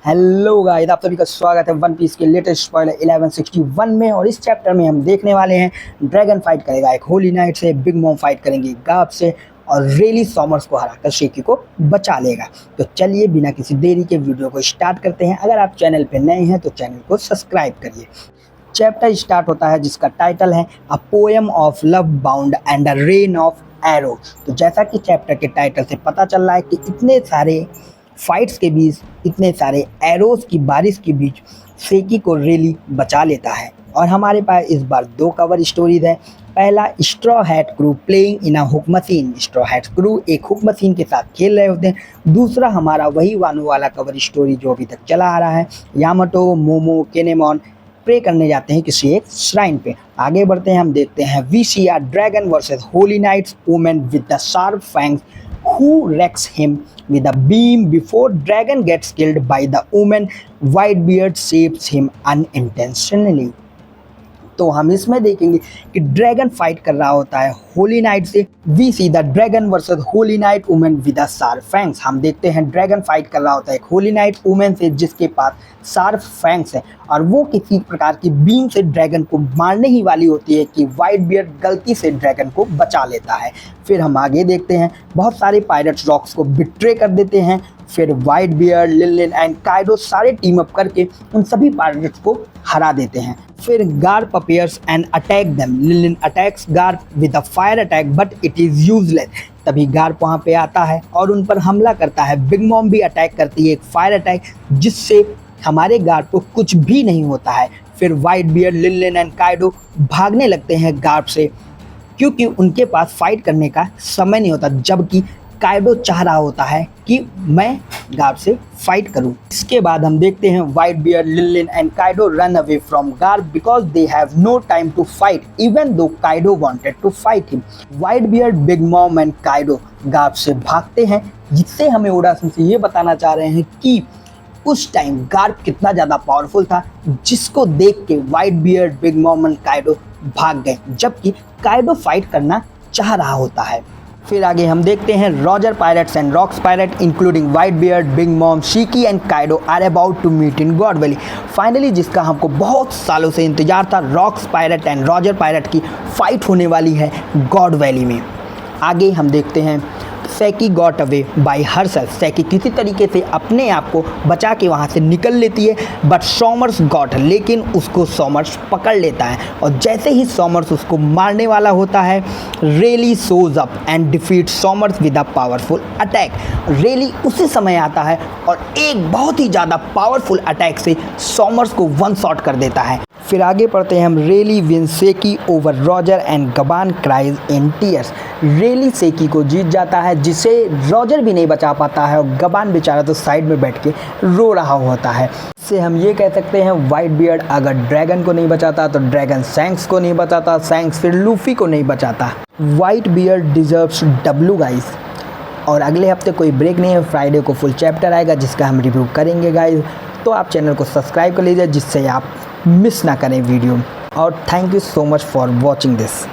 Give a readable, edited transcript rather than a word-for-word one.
Hello guys, आप सभी का स्वागत है वन पीस के लेटेस्ट स्पॉइलर 1161 में। और इस चैप्टर में हम देखने वाले हैं ड्रैगन फाइट करेगा एक होली नाइट से, बिग मॉम फाइट करेंगे गार्प से और रेली सॉमर्स को हराकर शेकी को बचा लेगा। तो चलिए बिना किसी देरी के वीडियो को स्टार्ट करते हैं। अगर आप चैनल पे नए हैं तो चैनल को सब्सक्राइब करिए। चैप्टर स्टार्ट होता है जिसका टाइटल है a poem of love bound and a rain of arrow. तो जैसा कि चैप्टर के टाइटल से पता चल रहा है कि इतने सारे फाइट्स के बीच, इतने सारे एरोज की बारिश के बीच शेकी को रेली बचा लेता है। और हमारे पास इस बार दो कवर स्टोरीज है। पहला, straw hat crew playing in a hook machine. Straw hat crew एक हुक मशीन के साथ खेल रहे होते हैं। दूसरा हमारा वही वानो वाला कवर स्टोरी जो अभी तक चला आ रहा है। यामाटो, मोमो, केनेमॉन प्रे करने जाते हैं किसी एक श्राइन पे। आगे बढ़ते हैं, हम देखते हैं we see are dragon versus holy knights women with the sharp fangs who wrecks him with a beam before dragon gets killed by the woman. Whitebeard saves him unintentionally. तो हम इसमें देखेंगे कि ड्रैगन फाइट कर रहा होता है holy knight से। We see the dragon versus holy knight women with a sharp fangs. हम देखते हैं ड्रैगन फाइट कर रहा होता है एक होली नाइट वुमेन से जिसके पास शार्प फैंग्स है और वो किसी प्रकार की बीम से ड्रैगन को मारने ही वाली होती है कि वाइट बियर्ड गलती से ड्रैगन को बचा लेता है। फिर हम आगे देखते हैं बहुत सारे पायरेट्स रॉक्स को बिट्रे कर देते हैं। फिर Whitebeard, Linlin and Kaido सारे टीम अप करके उन सभी पायरेट्स को हरा देते हैं। फिर Garp appears and attack them. Linlin attacks Garp with a fire attack but it is useless. तभी गार्प वहाँ पे आता है और उन पर हमला करता है। बिग मॉम भी अटैक करती है एक फायर अटैक जिससे हमारे गार्प को कुछ भी नहीं होता है। फिर Whitebeard, Linlin and Kaido भागने लगते हैं गार्प से क्योंकि उनके पास फाइट करने का समय नहीं होता, जबकि काइडो चाह रहा होता है कि मैं गार्प से फाइट करूं। इसके बाद हम देखते हैं Whitebeard, Linlin and Kaido run away from Garp because they have no time to fight even though Kaido wanted to fight him. White beard, Big Mom and Kaido Garp से भागते हैं जिससे हमें ओडासन से ये बताना चाह रहे हैं कि उस टाइम गार्प कितना ज़्यादा पावरफुल था, जिसको देख के white beard, Big Mom and Kaido भाग गए, जबकि काइडो फाइट करना चाह रहा होता है। फिर आगे हम देखते हैं Roger pirates and Rocks pirate including White beard, Big Mom, Shiki and Kaido are about to meet in God Valley. Finally जिसका हमको बहुत सालों से इंतजार था, Rocks pirate and Roger pirate की फाइट होने वाली है गॉड वैली में। आगे हम देखते हैं सेकी गॉट अवे बाई हरसेल्फ। सेकी किसी तरीके से अपने आप को बचा के वहाँ से निकल लेती है बट सॉमर्स गॉट, लेकिन उसको सॉमर्स पकड़ लेता है और जैसे ही सॉमर्स उसको मारने वाला होता है, Rayleigh shows up and defeat Somers with a powerful attack. Rayleigh उसी समय आता है और एक बहुत ही ज़्यादा पावरफुल अटैक से सॉमर्स को वन शॉट कर देता है। फिर आगे पढ़ते हैं हम Rayleigh win sake over Roger and Gaban cries in tears. Rayleigh sake को जीत जाता है जिसे रॉजर भी नहीं बचा पाता है और गबान बेचारा तो साइड में बैठ के रो रहा होता है। इससे हम ये कह सकते हैं वाइट बियर्ड अगर ड्रैगन को नहीं बचाता तो ड्रैगन सैंक्स को नहीं बचाता, सैंक्स फिर लूफी को नहीं बचाता। White beard deserves W guys. और अगले हफ्ते कोई ब्रेक नहीं है, फ्राइडे को फुल चैप्टर आएगा जिसका हम रिव्यू करेंगे गाइस। तो आप चैनल को सब्सक्राइब कर लीजिए जिससे आप मिस ना करें वीडियो। और thank you so much for watching this.